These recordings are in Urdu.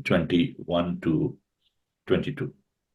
21 to 22।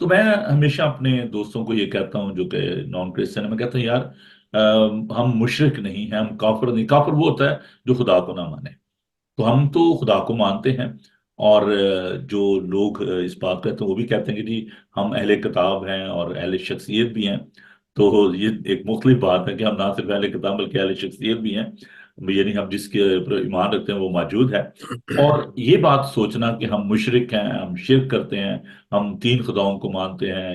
تو میں ہمیشہ اپنے دوستوں کو یہ کہتا ہوں جو کہ نان کرسچن ہے، میں کہتا ہوں یار ہم مشرک نہیں ہیں، ہم کافر نہیں. کافر وہ ہوتا ہے جو خدا کو نہ مانے. تو ہم تو خدا کو مانتے ہیں. اور جو لوگ اس بات کہتے ہیں وہ بھی کہتے ہیں کہ جی ہم اہل کتاب ہیں اور اہل شخصیت بھی ہیں. تو یہ ایک مختلف بات ہے کہ ہم نہ صرف اہل کتاب بلکہ اہل شخصیت بھی ہیں. یعنی ہم جس کے اوپر ایمان رکھتے ہیں وہ موجود ہے. اور یہ بات سوچنا کہ ہم مشرک ہیں، ہم شرک کرتے ہیں، ہم تین خداؤں کو مانتے ہیں،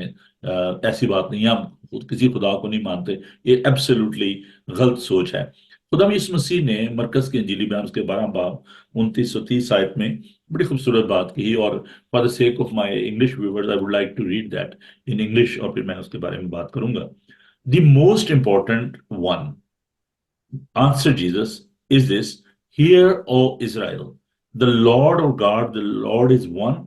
ایسی بات نہیں ہے. ہم کسی خدا کو نہیں مانتے، یہ ایبسلیوٹلی غلط سوچ ہے. خدا یسوع مسیح نے مرکز کی انجیلی بیان اس کے 12 باب 2930 آیت میں بڑی خوبصورت بات کی. اور for the sake of my English viewers I would like to read that in English, اور پھر میں اس کے بارے میں بات کروں گا. The most important one answer Jesus is this: Hear, O Israel, the Lord our God, the Lord is one.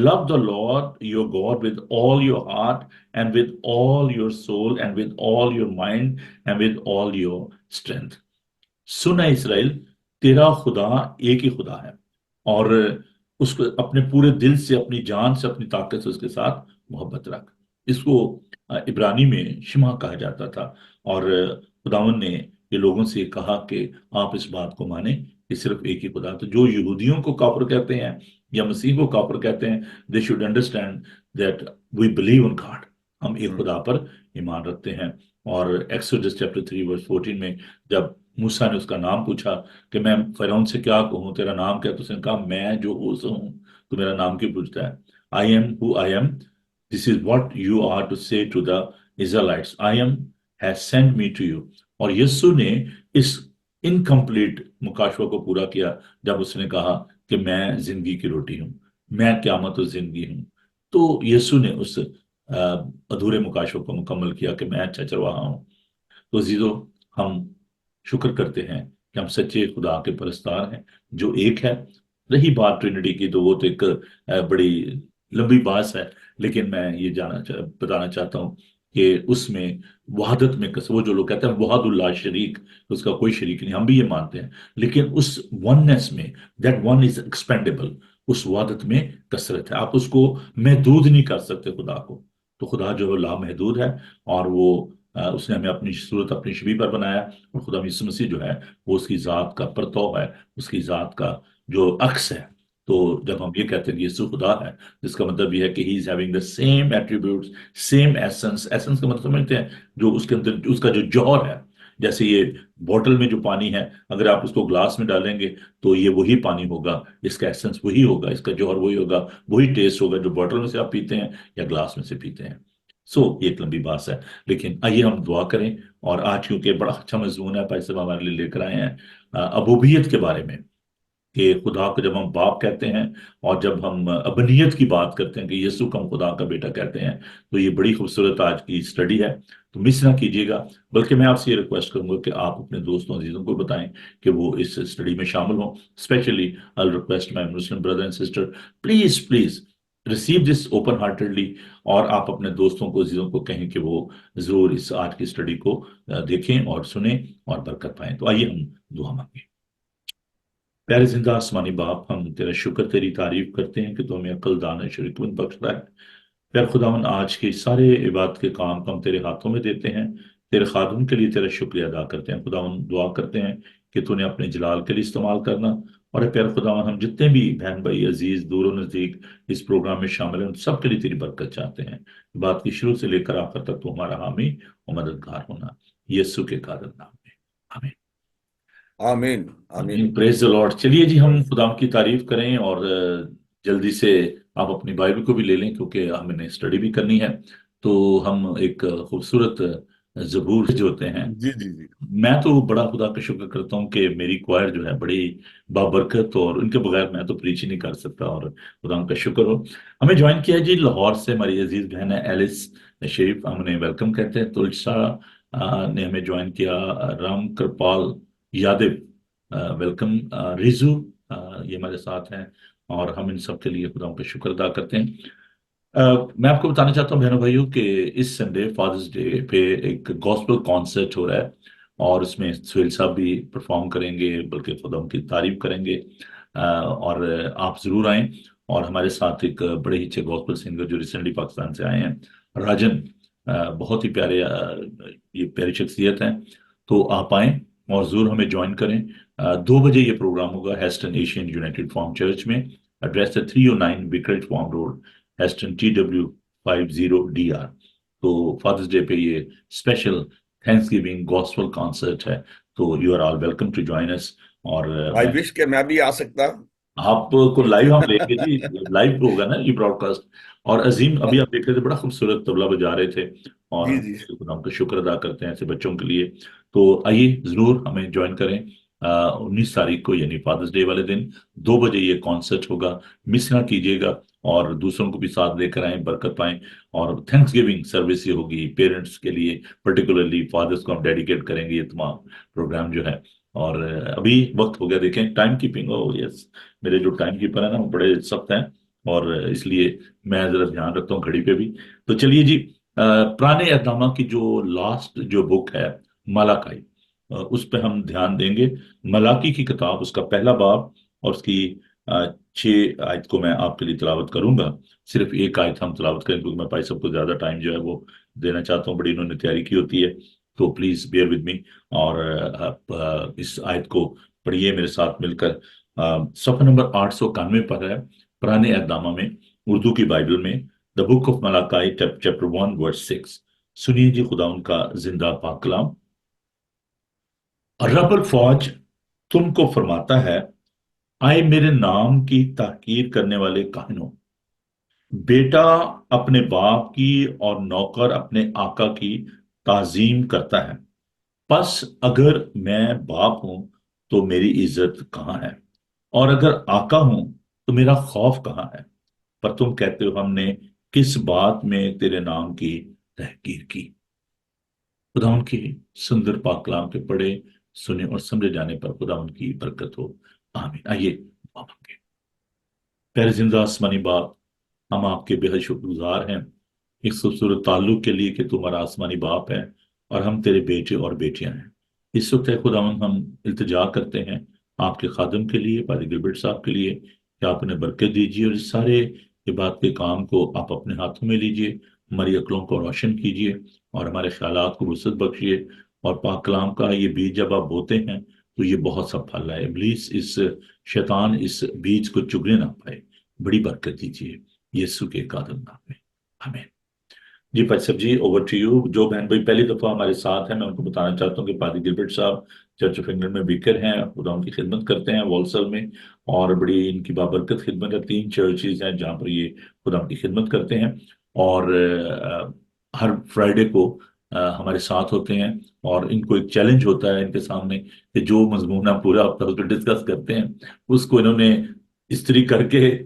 Love the Lord your God with all your heart and with all your soul and with all your mind and with all your strength. سن ہے اسرائیل، تیرا خدا ایک ہی خدا ہے، اور اس کو اپنے پورے دل سے، اپنی جان سے، اپنی طاقت سے اس کے ساتھ محبت رکھ. اس کو عبرانی میں شمع کہا جاتا تھا. اور خداوند نے یہ لوگوں سے کہا کہ آپ اس بات کو مانیں کہ صرف ایک ہی خدا. تو جو یہودیوں کو کافر کہتے ہیں یا مسیح کو کافر کہتے ہیں، they should understand that we believe in God, ہم ایک خدا پر ایمان رکھتے ہیں. اور ایکسوڈس چیپٹر 3 ورس 14 میں جب موسیٰ نے اس کا نام پوچھا کہ میں فرعون سے کیا کہوں، تیرا نام کیا؟ تو اس نے کہا میں جو ہوں. تو میرا نام کیوں پوچھتا ہے؟ I am who I am, this is what you are to say to the Israelites, I am has sent me to you. اور یسوع نے اس انکمپلیٹ مکاشفہ کو پورا کیا جب اس نے کہا کہ میں زندگی کی روٹی ہوں، میں قیامت و زندگی ہوں. تو یسوع نے اس ادھورے مکاشفہ کو مکمل کیا کہ میں اچھا چرواہا ہوں. تو عزیزو، ہم شکر کرتے ہیں کہ ہم سچے خدا کے پرستار ہیں جو ایک ہے. رہی بات ٹرینٹی کی تو وہ تو ایک بڑی لمبی بات ہے، لیکن میں یہ بتانا چاہتا ہوں کہ اس میں وحدت میں وہ جو لوگ کہتے ہیں وحد اللہ شریک، اس کا کوئی شریک نہیں، ہم بھی یہ مانتے ہیں. لیکن اس وننس میں، دیٹ ون از ایکسپینڈیبل، اس وحدت میں کثرت ہے. آپ اس کو محدود نہیں کر سکتے خدا کو. تو خدا جو ہے لامحدود ہے، اور وہ اس نے ہمیں اپنی صورت، اپنی شبیہ پر بنایا. اور خدا یسوع مسیح جو ہے وہ اس کی ذات کا پرتو ہے، اس کی ذات کا جو عکس ہے. تو جب ہم یہ کہتے ہیں کہ یسوع خدا ہے، جس کا مطلب یہ ہے کہ he is having the same attributes, same essence. Essence کا مطلب سمجھتے ہیں جو اس کے اندر اس کا جو جوہر ہے. جیسے یہ بوٹل میں جو پانی ہے، اگر آپ اس کو گلاس میں ڈالیں گے تو یہ وہی پانی ہوگا، اس کا ایسنس وہی ہوگا، اس کا جوہر وہی ہوگا، وہی ٹیسٹ ہوگا جو بوٹل میں سے آپ پیتے ہیں یا گلاس میں سے پیتے ہیں. یہ ایک لمبی بات ہے، لیکن آئیے ہم دعا کریں. اور آج کیونکہ بڑا اچھا مضمون ہے بھائی صاحب ہمارے لیے لے کر آئے ہیں ابوبیت کے بارے میں، کہ خدا کو جب ہم باپ کہتے ہیں اور جب ہم ابنیت کی بات کرتے ہیں کہ یسوع کو ہم خدا کا بیٹا کہتے ہیں. تو یہ بڑی خوبصورت آج کی اسٹڈی ہے، تو مس نہ کیجیے گا. بلکہ میں آپ سے یہ ریکویسٹ کروں گا کہ آپ اپنے دوستوں عزیزوں کو بتائیں کہ وہ اس اسٹڈی میں شامل ہوں. Specially I request my Muslim brother and sister, please please receive this open heartedly. اور آپ اپنے دوستوں کو، عزیزوں کو کہیں کہ وہ ضرور اس آج کی اسٹڈی کو دیکھیں اور سنیں اور برکت پائیں. تو آئیے ہم دعا مانگیں. پیارے زندہ آسمانی باپ، ہم تیرا شکر، تیری تعریف کرتے ہیں کہ تو ہمیں عقل، دانش اور حکمت بخشتا ہے. پیار خداوند، آج کے سارے عبادت کے کام کو ہم تیرے ہاتھوں میں دیتے ہیں. تیرے خادم کے لیے تیرا شکریہ ادا کرتے ہیں. خداوند دعا کرتے ہیں کہ تو نے اپنے جلال کے لیے استعمال کرنا. اور اے پیار خداوند، ہم جتنے بھی بہن بھائی عزیز دور و نزدیک اس پروگرام میں شامل ہیں، ان سب کے لیے تیری برکت چاہتے ہیں. بات کی شروع سے لے کر آخر تک تو ہمارا حامی اور مددگار ہونا، یسوع کے قادر نام میں آمین. آمین آمین. پریز دا لارڈ. چلیے جی، ہم خدا کی تعریف کریں اور جلدی سے آپ اپنی بائبل کو بھی لے لیں کیونکہ ہم نے اسٹڈی بھی کرنی ہے. تو ہم ایک خوبصورت زبور جو ہوتے ہیں، جی جی جی. میں تو بڑا خدا کا شکر کرتا ہوں کہ میری کوائر جو ہے بڑی بابرکت، اور ان کے بغیر میں تو پریچ ہی نہیں کر سکتا. اور خدا کا شکر ہو. ہمیں جوائن کیا جی لاہور سے ہماری عزیز بہن ہے ایلس شریف، ہم انہیں ویلکم کہتے ہیں. تلسا نے ہمیں جوائن کیا. رام کرپال یادو، ویلکم. ریزو یہ ہمارے ساتھ ہیں، اور ہم ان سب کے لیے خدا کا شکر ادا کرتے ہیں. میں آپ کو بتانا چاہتا ہوں بہنوں بھائیوں کہ اس سنڈے فادرز ڈے پہ ایک گاسپل کانسرٹ ہو رہا ہے، اور اس میں سہیل صاحب بھی پرفارم کریں گے، بلکہ خدا کی تعریف کریں گے. اور آپ ضرور آئیں. اور ہمارے ساتھ ایک بڑے ہی اچھے گوسپل سنگر جو ریسنٹلی پاکستان سے آئے ہیں، راجن، بہت ہی پیارے یہ پیاری شخصیت ہیں. تو آپ آئیں اور ضرور ہمیں جوائن کریں. 2 بجے یہ پروگرام ہوگا ہیسٹن ایشین یونائٹڈ فارم چرچ میں. ایڈریس ہے 309 وکرٹ فارم روڈ، ہیسٹن TW50DR. تو فادرز ڈے پہ یہ special thanksgiving gospel concert ہے. تو you are all welcome to join us. اور آئی وش کہ میں بھی آ سکتا. آپ کو لائیو ہم لیں گے جی، لائیو ہوگا نا یہ براڈ کاسٹ. اور عظیم ابھی آپ دیکھ رہے تھے بڑا خوبصورت طبلہ بجا رہے تھے، اور جی ہم جی خدا کا شکر ادا کرتے ہیں ایسے بچوں کے لیے. تو آئیے ضرور ہمیں جوائن کریں. 19 تاریخ کو یعنی فادرز ڈے والے دن 2 بجے یہ کانسرٹ ہوگا، مس نہ کیجیے گا. اور دوسروں کو بھی ساتھ لے کر آئیں، برکت پائیں. اور تھینکس گیونگ سروس یہ ہوگی پیرنٹس کے لیے، پرٹیکولرلی فادرز کو ہم ڈیڈیکیٹ کریں گے یہ تمام پروگرام جو ہے. اور ابھی وقت ہو گیا، دیکھیں ٹائم کیپنگ ہو. یس، میرے جو ٹائم کیپر ہیں نا وہ بڑے سخت ہیں، اور اس لیے میں ذرا دھیان رکھتا ہوں گھڑی پہ بھی. تو چلیے جی، پرانے اہدامہ کی جو لاسٹ جو بک ہے ملاکی، اس پہ ہم دھیان دیں گے. ملاکی کی کتاب، اس کا پہلا باب اور اس کی 6 آیت کو میں آپ کے لیے تلاوت کروں گا. صرف ایک آیت ہم تلاوت کریں کیونکہ میں بھائی صاحب کو زیادہ ٹائم جو ہے وہ دینا چاہتا ہوں، بڑی انہوں نے تیاری کی ہوتی ہے. تو پلیز بیئر ود می، اور آپ اس آیت کو پڑھیے میرے ساتھ مل کر. صفحہ نمبر 891 پر ہے پرانے اہدامہ میں، اردو کی بائبل میں، دا بک آف ملاکی چیپٹر 1 ورس 6. سنیے جی خدا ان کا زندہ پاک کلام. رب الفوج تم کو فرماتا ہے، آئے میرے نام کی تحقیر کرنے والے کاہنوں، بیٹا اپنے باپ کی اور نوکر اپنے آقا کی تعظیم کرتا ہے. پس اگر میں باپ ہوں تو میری عزت کہاں ہے، اور اگر آقا ہوں تو میرا خوف کہاں ہے؟ پر تم کہتے ہو ہم نے کس بات میں تیرے نام کی تحقیر کی. خدا ان کی سندر پاک کلام کے پڑھے، سنے اور سمجھے جانے پر خدا ان کی برکت ہو. آمین. آئیے دعا مانگیں. پہلے زندہ آسمانی باپ، ہم آپ کے بے حد شکر گزار ہیں اس خوبصورت تعلق کے لیے کہ تمہارا آسمانی باپ ہے اور ہم تیرے بیٹے اور بیٹیاں ہیں. اس وقت خدا ہم التجا کرتے ہیں آپ کے خادم کے لیے، پادری گلبرٹ صاحب کے لیے، کہ آپ انہیں برکت دیجیے اور اس سارے بات کے کام کو آپ اپنے ہاتھوں میں لیجیے. ہماری عقلوں کو روشن کیجیے اور ہمارے خیالات کو وسعت بخشیے. اور پاک کلام کا یہ بیج جب آپ بوتے ہیں تو یہ بہت سا پھل ہے. ابلیس، اس شیطان اس بیج کو چگنے نہ پائے. بڑی برکت دیجیے یسوع کے قادر نام میں، آمین. جی پائی صاحب جی، اوور ٹو یو. جو بہن بھائی پہلی دفعہ ہمارے ساتھ ہیں، میں ان کو بتانا چاہتا ہوں کہ پادری گلبرٹ صاحب چرچ آف انگلینڈ میں بیکر ہیں، خدا ان کی خدمت کرتے ہیں والسل میں، اور بڑی ان کی بابرکت خدمت ہے. 3 چرچز ہیں جہاں پر یہ خدا ان کی خدمت کرتے ہیں، اور ہر فرائیڈے کو ہمارے ساتھ ہوتے ہیں. اور ان کو ایک چیلنج ہوتا ہے ان کے سامنے کہ جو مضمون ہم پورا ہفتہ اس پہ ڈسکس کرتے ہیں اس کو انہوں نے استری کر کے،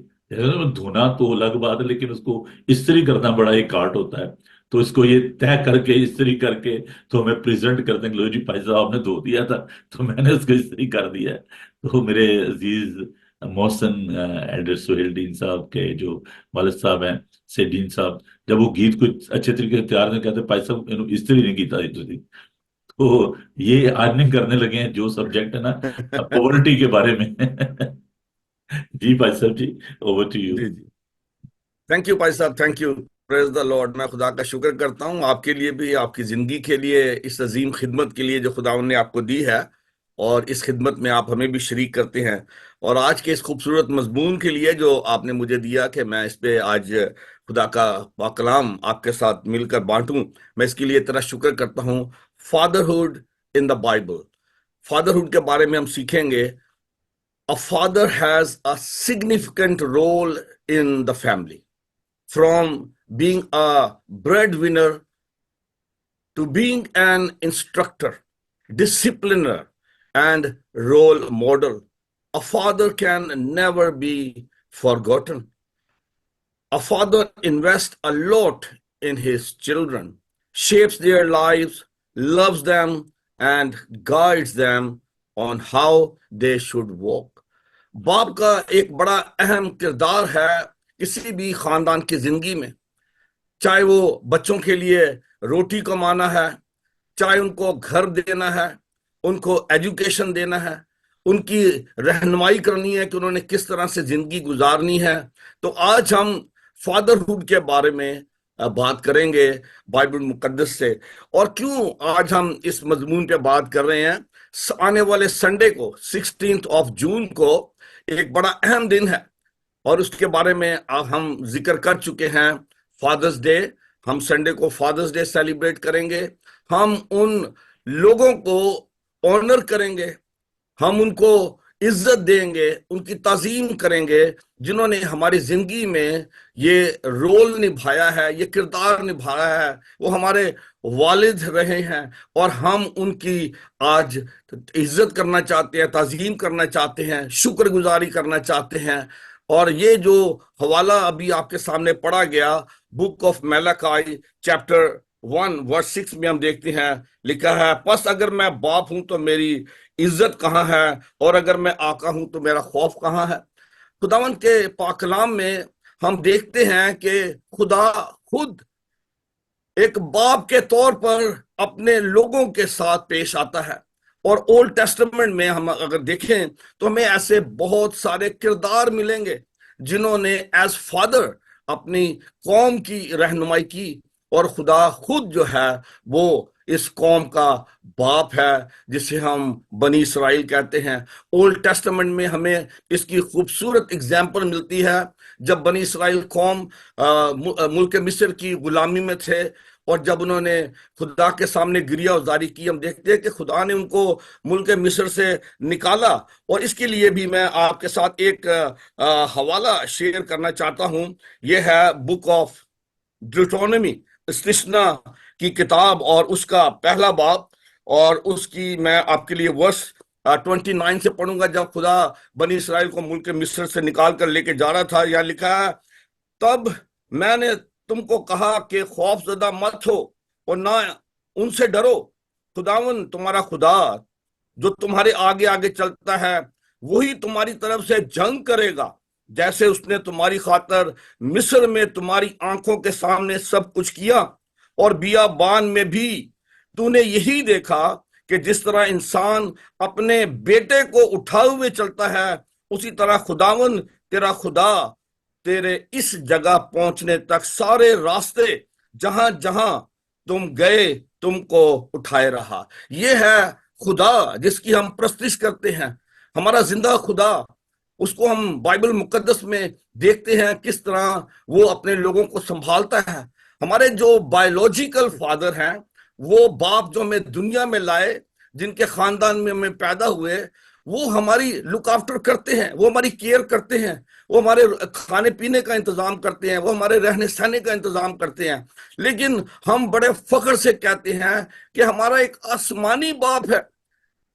دھونا تو الگ بات ہے لیکن اس کو استری کرنا بڑا ایک آرٹ ہوتا ہے. تو اس کو یہ طے کر کے استری کر کے تو ہمیں پریزنٹ کرتے ہیں کہ لو جی بھائی صاحب نے دھو دیا تھا تو میں نے اس کو استری کر دیا ہے. تو میرے عزیز محسن ایلڈر سہیل ڈین صاحب کے جو والد صاحب ہیں سے ڈین صاحب، جب وہ گیت کو اچھے طریقے سے تیار نہیں کہتے، بھائی صاحب استری نہیں کیتا تھی. تو یہ آرننگ کرنے لگے ہیں جو سبجیکٹ ہے نا پاورٹی کے بارے میں. جی بھائی صاحب جی، اوور ٹو یو. جی جی تھینک یو بھائی صاحب، thank you. Praise the Lord. میں خدا کا شکر کرتا ہوں آپ کے لیے بھی، آپ کی زندگی کے لیے، اس عظیم خدمت کے لیے جو خدا نے آپ کو دی ہے، اور اس خدمت میں آپ ہمیں بھی شریک کرتے ہیں. اور آج کے اس خوبصورت مضمون کے لیے جو آپ نے مجھے دیا کہ میں اس پہ آج خدا کا پاک کلام آپ کے ساتھ مل کر بانٹوں، میں اس کے لیے اتنا شکر کرتا ہوں. Fatherhood in the Bible. Fatherhood کے بارے میں ہم سیکھیں گے. A father has a significant role in the family, from being a breadwinner to being an instructor, discipliner, and role model. A father can never be forgotten. A father invests a lot in his children, shapes their lives, loves them, and guides them on how they should walk. باپ کا ایک بڑا اہم کردار ہے کسی بھی خاندان کی زندگی میں، چاہے وہ بچوں کے لیے روٹی کمانا ہے، چاہے ان کو گھر دینا ہے، ان کو ایجوکیشن دینا ہے، ان کی رہنمائی کرنی ہے کہ انہوں نے کس طرح سے زندگی گزارنی ہے۔ تو آج ہم فادرہڈ کے بارے میں بات کریں گے بائبل مقدس سے۔ اور کیوں آج ہم اس مضمون پہ بات کر رہے ہیں؟ آنے والے سنڈے کو 16 جون کو ایک بڑا اہم دن ہے، اور اس کے بارے میں ہم ذکر کر چکے ہیں، فادرز ڈے۔ ہم سنڈے کو فادرز ڈے سیلیبریٹ کریں گے۔ ہم ان لوگوں کو آنر کریں گے، ہم ان کو عزت دیں گے، ان کی تعظیم کریں گے، جنہوں نے ہماری زندگی میں یہ رول نبھایا ہے، یہ کردار نبھایا ہے۔ وہ ہمارے والد رہے ہیں، اور ہم ان کی آج عزت کرنا چاہتے ہیں، تعظیم کرنا چاہتے ہیں، شکر گزاری کرنا چاہتے ہیں۔ اور یہ جو حوالہ ابھی آپ کے سامنے پڑھا گیا، بک آف میلاکی چیپٹر 1 ورس 6 میں ہم دیکھتے ہیں، لکھا ہے، پس اگر میں باپ ہوں تو میری عزت کہاں ہے، اور اگر میں آقا ہوں تو میرا خوف کہاں ہے؟ خداوند کے پاک کلام میں ہم دیکھتے ہیں کہ خدا خود ایک باپ کے طور پر اپنے لوگوں کے ساتھ پیش آتا ہے۔ اور اولڈ ٹیسٹمنٹ میں ہم اگر دیکھیں تو ہمیں ایسے بہت سارے کردار ملیں گے جنہوں نے ایز فادر اپنی قوم کی رہنمائی کی، اور خدا خود جو ہے وہ اس قوم کا باپ ہے، جسے ہم بنی اسرائیل کہتے ہیں۔ اولڈ ٹیسٹمنٹ میں ہمیں اس کی خوبصورت اگزامپل ملتی ہے، جب بنی اسرائیل قوم ملک مصر کی غلامی میں تھے، اور جب انہوں نے خدا کے سامنے گریہ ازاری کی، ہم دیکھتے ہیں کہ خدا نے ان کو ملک مصر سے نکالا۔ اور اس کے لیے بھی میں آپ کے ساتھ ایک حوالہ شیئر کرنا چاہتا ہوں۔ یہ ہے بک آف ڈیوٹرونومی، استثنا کی کتاب، اور اس کا پہلا باب، اور اس کی میں آپ کے لیے ورس 29 سے پڑھوں گا۔ جب خدا بنی اسرائیل کو ملک مصر سے نکال کر لے کے جا رہا تھا، یہاں لکھا ہے، تب میں نے تم کو کہا کہ خوف زدہ مت ہو اور نہ ان سے ڈرو۔ خداون تمہارا خدا جو تمہارے آگے آگے چلتا ہے، وہی تمہاری طرف سے جنگ کرے گا، جیسے اس نے تمہاری خاطر مصر میں تمہاری آنکھوں کے سامنے سب کچھ کیا۔ اور بیابان میں بھی تو نے یہی دیکھا کہ جس طرح انسان اپنے بیٹے کو اٹھائے ہوئے چلتا ہے، اسی طرح خداون تیرا خدا تیرے اس جگہ پہنچنے تک سارے راستے جہاں جہاں تم گئے تم کو اٹھائے رہا۔ یہ ہے خدا جس کی ہم پرستش کرتے ہیں، ہمارا زندہ خدا۔ اس کو ہم بائبل مقدس میں دیکھتے ہیں کس طرح وہ اپنے لوگوں کو سنبھالتا ہے۔ ہمارے جو بایولوجیکل فادر ہیں، وہ باپ جو ہمیں دنیا میں لائے، جن کے خاندان میں ہمیں پیدا ہوئے، وہ ہماری لک آفٹر کرتے ہیں، وہ ہماری کیئر کرتے ہیں، وہ ہمارے کھانے پینے کا انتظام کرتے ہیں، وہ ہمارے رہنے سہنے کا انتظام کرتے ہیں۔ لیکن ہم بڑے فخر سے کہتے ہیں کہ ہمارا ایک آسمانی باپ ہے۔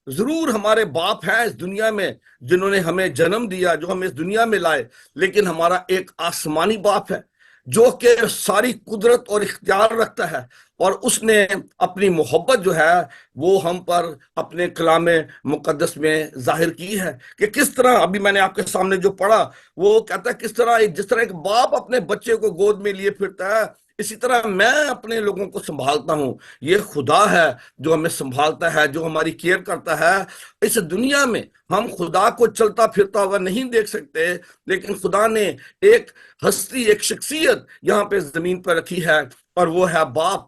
ضرور ہمارے باپ ہیں اس دنیا میں جنہوں نے ہمیں جنم دیا، جو ہمیں اس دنیا میں لائے، لیکن ہمارا ایک آسمانی باپ ہے جو کہ ساری قدرت اور اختیار رکھتا ہے، اور اس نے اپنی محبت جو ہے وہ ہم پر اپنے کلام مقدس میں ظاہر کی ہے، کہ کس طرح ابھی میں نے آپ کے سامنے جو پڑھا، وہ کہتا ہے کس طرح جس طرح ایک باپ اپنے بچے کو گود میں لیے پھرتا ہے، اسی طرح میں اپنے لوگوں کو سنبھالتا ہوں۔ یہ خدا ہے جو ہمیں سنبھالتا ہے، جو ہماری کیئر کرتا ہے۔ اس دنیا میں ہم خدا کو چلتا پھرتا ہوا نہیں دیکھ سکتے، لیکن خدا نے ایک ہستی، ایک شخصیت یہاں پہ زمین پر رکھی ہے، اور وہ ہے باپ،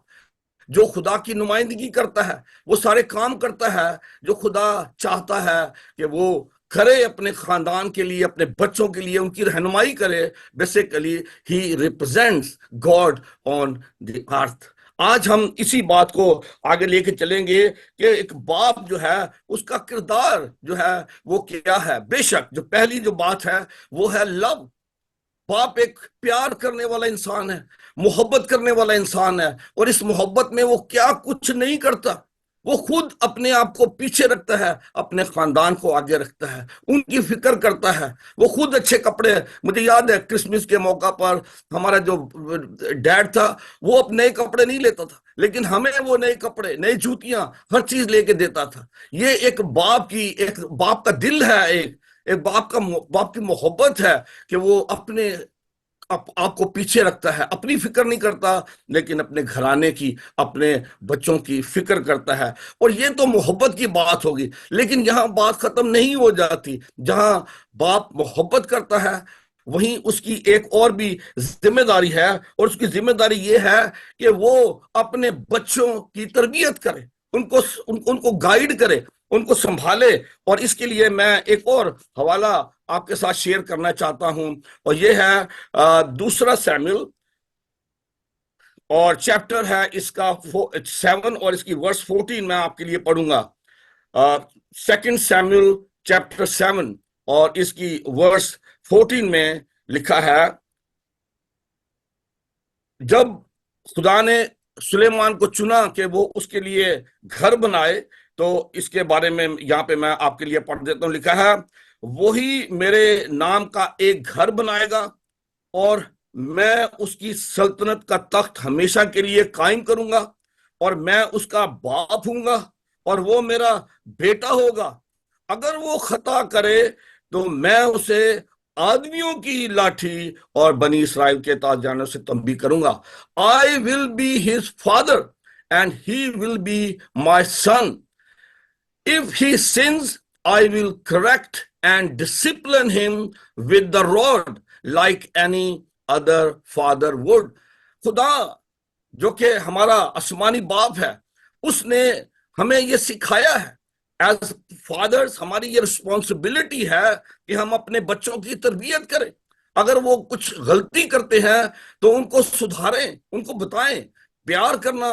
جو خدا کی نمائندگی کرتا ہے، وہ سارے کام کرتا ہے جو خدا چاہتا ہے کہ وہ کرے اپنے خاندان کے لیے، اپنے بچوں کے لیے، ان کی رہنمائی کرے۔ بیسیکلی ہی ریپرزینٹس گاڈ آن دی ارتھ۔ آج ہم اسی بات کو آگے لے کے چلیں گے کہ ایک باپ جو ہے اس کا کردار جو ہے وہ کیا ہے۔ بے شک جو پہلی جو بات ہے وہ ہے لو۔ باپ ایک پیار کرنے والا انسان ہے، محبت کرنے والا انسان ہے، اور اس محبت میں وہ کیا کچھ نہیں کرتا، وہ خود اپنے آپ کو پیچھے رکھتا ہے، اپنے خاندان کو آگے رکھتا ہے، ان کی فکر کرتا ہے۔ وہ خود اچھے کپڑے، مجھے یاد ہے کرسمس کے موقع پر ہمارا جو ڈیڈ تھا وہ اب نئے کپڑے نہیں لیتا تھا، لیکن ہمیں وہ نئے کپڑے، نئی جوتیاں، ہر چیز لے کے دیتا تھا۔ یہ ایک باپ کا دل ہے، ایک باپ کی محبت ہے کہ وہ اپنے آپ کو پیچھے رکھتا ہے، اپنی فکر نہیں کرتا لیکن اپنے گھرانے کی، اپنے بچوں کی فکر کرتا ہے. اور یہ تو محبت کی بات ہوگی، لیکن یہاں بات ختم نہیں ہو جاتی. جہاں باپ محبت کرتا ہے وہیں اس کی ایک اور بھی ذمہ داری ہے، اور اس کی ذمہ داری یہ ہے کہ وہ اپنے بچوں کی تربیت کرے، ان کو گائیڈ کرے، ان کو سنبھالے. اور اس کے لیے میں ایک اور حوالہ آپ کے ساتھ شیئر کرنا چاہتا ہوں، اور یہ ہے دوسرا سیموئیل، اور چیپٹر ہے اس کا 7 اور اس کی ورس 14 میں آپ کے لیے پڑھوں گا. 2 سیموئیل چیپٹر 7 اور اس کی ورس 14 میں لکھا ہے، جب خدا نے سلیمان کو چنا کہ وہ اس کے لیے گھر بنائے، تو اس کے بارے میں یہاں پہ میں آپ کے لیے پڑھ دیتا ہوں. لکھا ہے، وہی میرے نام کا ایک گھر بنائے گا اور میں اس کی سلطنت کا تخت ہمیشہ کے لیے قائم کروں گا، اور میں اس کا باپ ہوں گا اور وہ میرا بیٹا ہوگا. اگر وہ خطا کرے تو میں اسے آدمیوں کی لاٹھی اور بنی اسرائیل کے تاجانوں سے تنبیہ کروں گا. I will be his father and he will be my son. If he sins, I will correct and discipline him with the rod like any other father would. خدا جو کہ ہمارا آسمانی باپ ہے، اس نے ہمیں یہ سکھایا ہے. ایز فادرز ہماری یہ رسپانسبلٹی ہے کہ ہم اپنے بچوں کی تربیت کریں. اگر وہ کچھ غلطی کرتے ہیں تو ان کو سدھاریں، ان کو بتائیں. پیار کرنا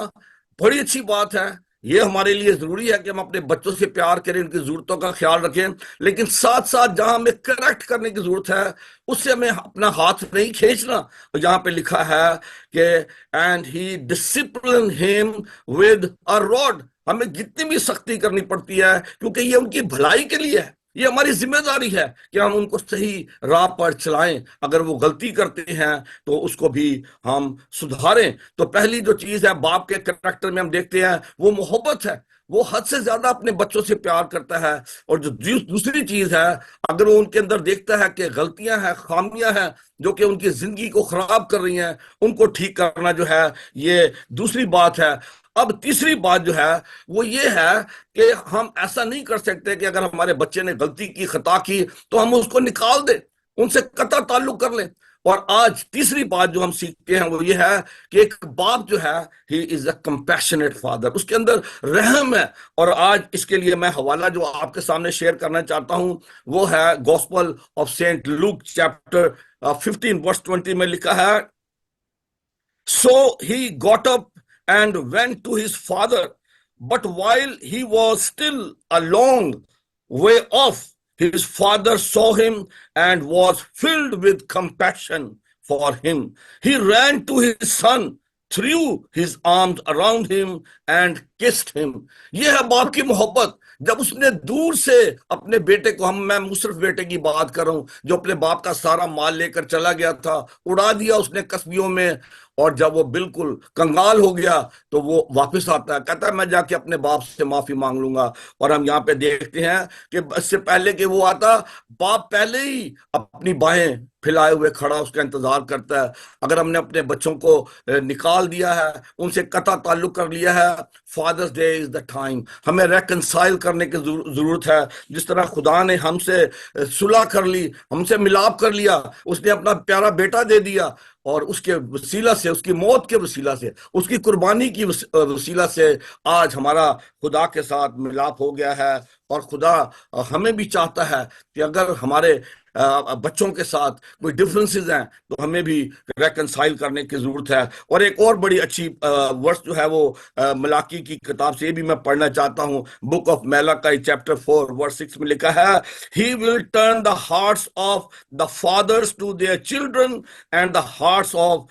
بڑی اچھی بات ہے، یہ ہمارے لیے ضروری ہے کہ ہم اپنے بچوں سے پیار کریں، ان کی ضرورتوں کا خیال رکھیں، لیکن ساتھ ساتھ جہاں ہمیں کریکٹ کرنے کی ضرورت ہے اس سے ہمیں اپنا ہاتھ نہیں کھینچنا. یہاں پہ لکھا ہے کہ اینڈ ہی ڈسپلن ہم ود اے راڈ. ہمیں جتنی بھی سختی کرنی پڑتی ہے کیونکہ یہ ان کی بھلائی کے لیے ہے، یہ ہماری ذمہ داری ہے کہ ہم ان کو صحیح راہ پر چلائیں. اگر وہ غلطی کرتے ہیں تو اس کو بھی ہم سدھاریں. تو پہلی جو چیز ہے باپ کے کریکٹر میں ہم دیکھتے ہیں وہ محبت ہے. وہ حد سے زیادہ اپنے بچوں سے پیار کرتا ہے. اور جو دوسری چیز ہے، اگر وہ ان کے اندر دیکھتا ہے کہ غلطیاں ہیں، خامیاں ہیں جو کہ ان کی زندگی کو خراب کر رہی ہیں، ان کو ٹھیک کرنا جو ہے یہ دوسری بات ہے. اب تیسری بات جو ہے وہ یہ ہے کہ ہم ایسا نہیں کر سکتے کہ اگر ہمارے بچے نے غلطی کی، خطا کی، تو ہم اس کو نکال دیں، ان سے قطع تعلق کر لیں. اور آج تیسری بات جو ہم سیکھتے ہیں وہ یہ ہے کہ ایک باپ جو ہے ہی از اے کمپیشنیٹ فادر، اس کے اندر رحم ہے. اور آج اس کے لیے میں حوالہ جو آپ کے سامنے شیئر کرنا چاہتا ہوں وہ ہے gospel of Saint Luke chapter 15 verse 20 میں لکھا ہے، So he got up and went to his father, but while he was still a long way off, his father saw him and was filled with compassion for him. He ran to his son, threw his arms around him and kissed him. یہ ہے باپ کی محبت. جب اس نے دور سے اپنے بیٹے کو، میں مصرف بیٹے کی بات کر رہا ہوں جو اپنے باپ کا سارا مال لے کر چلا گیا تھا، اڑا دیا اس نے کسبیوں میں، اور جب وہ بالکل کنگال ہو گیا تو وہ واپس آتا ہے، کہتا ہے میں جا کے اپنے باپ سے معافی مانگ لوں گا. اور ہم یہاں پہ دیکھتے ہیں کہ اس سے پہلے کہ وہ آتا، باپ پہلے ہی اپنی باہیں پھیلائے ہوئے کھڑا اس کا انتظار کرتا ہے. اگر ہم نے اپنے بچوں کو نکال دیا ہے، ان سے قطع تعلق کر لیا ہے، Father's Day is the time ہمیں ریکنسائل کرنے کی ضرورت ہے. جس طرح خدا نے ہم سے صلح کر لی، ہم سے ملاپ کر لیا، اس نے اپنا پیارا بیٹا دے دیا، اور اس کے وسیلہ سے، اس کی موت کے وسیلہ سے، اس کی قربانی کی وسیلہ سے آج ہمارا خدا کے ساتھ ملاپ ہو گیا ہے. اور خدا ہمیں بھی چاہتا ہے کہ اگر ہمارے بچوں کے ساتھ کوئی ڈفرنسز ہیں تو ہمیں بھی ریکنسائل کرنے کی ضرورت ہے. اور ایک اور بڑی اچھی ورس جو ہے وہ ملاکی کی کتاب سے یہ بھی میں پڑھنا چاہتا ہوں. بک آف میلاکی چیپٹر 4 ورس 6 میں لکھا ہے، He will turn the hearts of the fathers to their children and the hearts of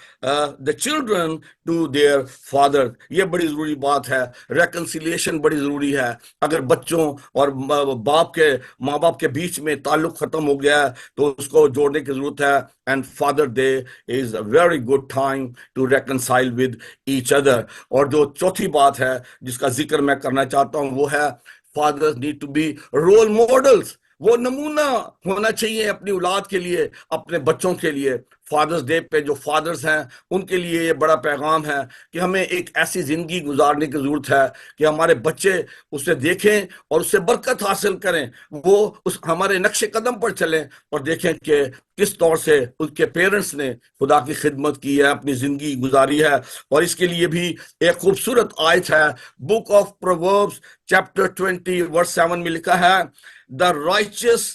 the children to their fathers. یہ بڑی ضروری بات ہے، ریکنسیلیشن بڑی ضروری ہے. اگر بچوں اور ماں باپ کے بیچ میں تعلق ختم ہو گیا ہے تو اس کو جوڑنے کی ضرورت ہے. And Father Day is a very good time to reconcile with each other. اور جو چوتھی بات ہے جس کا ذکر میں کرنا چاہتا ہوں وہ ہے fathers need to be role models. وہ نمونہ ہونا چاہیے اپنی اولاد کے لیے، اپنے بچوں کے لیے۔ فادرز ڈے پہ جو فادرز ہیں ان کے لیے یہ بڑا پیغام ہے کہ ہمیں ایک ایسی زندگی گزارنے کی ضرورت ہے کہ ہمارے بچے اسے دیکھیں اور اس سے برکت حاصل کریں، وہ ہمارے نقش قدم پر چلیں اور دیکھیں کہ کس طور سے ان کے پیرنٹس نے خدا کی خدمت کی ہے، اپنی زندگی گزاری ہے۔ اور اس کے لیے بھی ایک خوبصورت آیت ہے، بک آف پرووربس چیپٹر 20 ورس 7 میں لکھا ہے، The righteous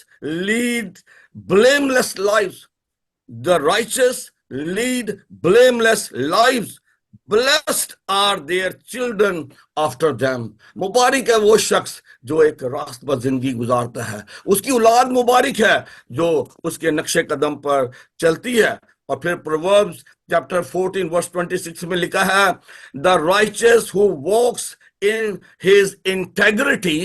lead blameless lives. The righteous lead blameless lives. Blessed are their children after them. مبارک ہے وہ شخص جو ایک راست پر زندگی گزارتا ہے، اس کی اولاد مبارک ہے جو اس کے نقش قدم پر چلتی ہے۔ اور پھر پرووربس چیپٹر 14 ورس 26 میں لکھا ہے، The righteous who walks in his integrity,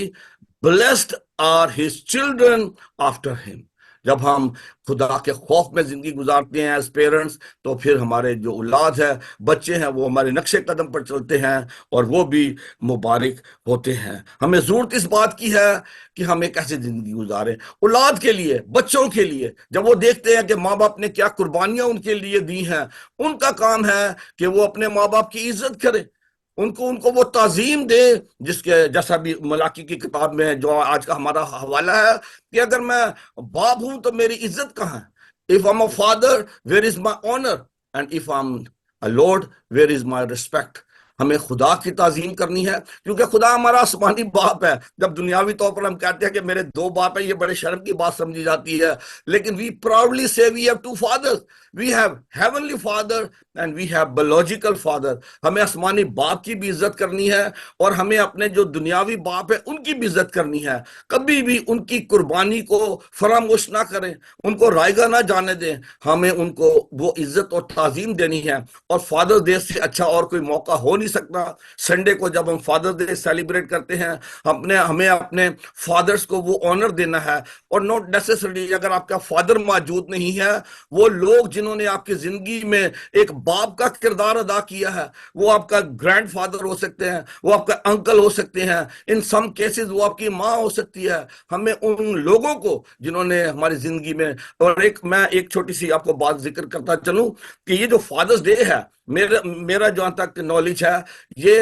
blessed are his children after him. جب ہم خدا کے خوف میں زندگی گزارتے ہیں ایز پیرنٹس، تو پھر ہمارے جو اولاد ہے، بچے ہیں، وہ ہمارے نقش قدم پر چلتے ہیں اور وہ بھی مبارک ہوتے ہیں۔ ہمیں ضرورت اس بات کی ہے کہ ہم ایک ایسی زندگی گزاریں اولاد کے لیے، بچوں کے لیے۔ جب وہ دیکھتے ہیں کہ ماں باپ نے کیا قربانیاں ان کے لیے دی ہیں، ان کا کام ہے کہ وہ اپنے ماں باپ کی عزت کریں، ان کو وہ تعظیم دے، جس کے جیسا بھی ملاکی کی کتاب میں جو آج کا ہمارا حوالہ ہے کہ اگر میں باپ ہوں تو میری عزت کہاں ہے؟ If I'm a father, where is my honor? And if I'm a Lord, where is my respect? ہمیں خدا کی تعظیم کرنی ہے، کیونکہ خدا ہمارا آسمانی باپ ہے۔ جب دنیاوی طور پر ہم کہتے ہیں کہ میرے 2 باپ ہیں، یہ بڑے شرم کی بات سمجھی جاتی ہے، لیکن we proudly say we have 2 fathers. We have heavenly father and we have biological father. ہمیں آسمانی باپ کی بھی عزت کرنی ہے اور ہمیں اپنے جو دنیاوی باپ ہے ان کی بھی عزت کرنی ہے۔ کبھی بھی ان کی قربانی کو فراموش نہ کریں، ان کو رائیگاں نہ جانے دیں، ہمیں ان کو وہ عزت اور تعظیم دینی ہے۔ اور فادر ڈے سے اچھا اور کوئی موقع ہو نہیں سکتا۔ سنڈے کو جب ہم فادر ڈے سیلیبریٹ کرتے ہیں، ہمیں اپنے فادرز کو وہ آنر دینا ہے۔ اور نوٹ نیسیسری اگر آپ کا فادر موجود نہیں ہے، وہ لوگ جنہوں نے آپ کی زندگی میں ایک باپ کا کردار ادا کیا ہے، وہ آپ کا گرینڈ فادر ہو سکتے ہیں، وہ آپ کا انکل ہو سکتے ہیں، ان سم کیسز وہ آپ کی ماں ہو سکتی ہے۔ ہمیں ان لوگوں کو جنہوں نے ہماری زندگی میں، اور میں ایک چھوٹی سی آپ کو بات ذکر کرتا چلوں کہ یہ جو فادرز ڈے ہے، میرا جہاں تک نالج ہے، یہ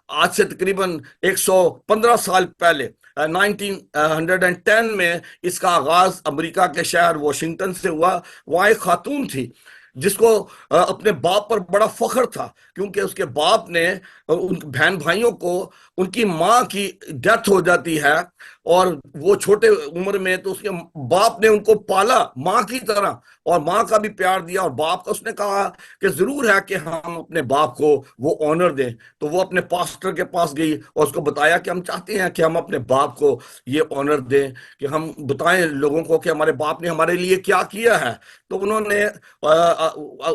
آج سے تقریباً 115 سال پہلے 1910 میں اس کا آغاز امریکہ کے شہر واشنگٹن سے ہوا۔ وہاں ایک خاتون تھی جس کو اپنے باپ پر بڑا فخر تھا، کیونکہ اس کے باپ نے ان بہن بھائیوں کو، ان کی ماں کی ڈیتھ ہو جاتی ہے اور وہ چھوٹے عمر میں، تو اس کے باپ نے ان کو پالا ماں کی طرح اور ماں کا بھی پیار دیا، اور باپ کا اس نے کہا کہ ضرور ہے کہ ہم اپنے باپ کو وہ آنر دیں۔ تو وہ اپنے پاسٹر کے پاس گئی اور اس کو بتایا کہ ہم چاہتے ہیں کہ ہم اپنے باپ کو یہ آنر دیں، کہ ہم بتائیں لوگوں کو کہ ہمارے باپ نے ہمارے لیے کیا کیا ہے۔ تو انہوں نے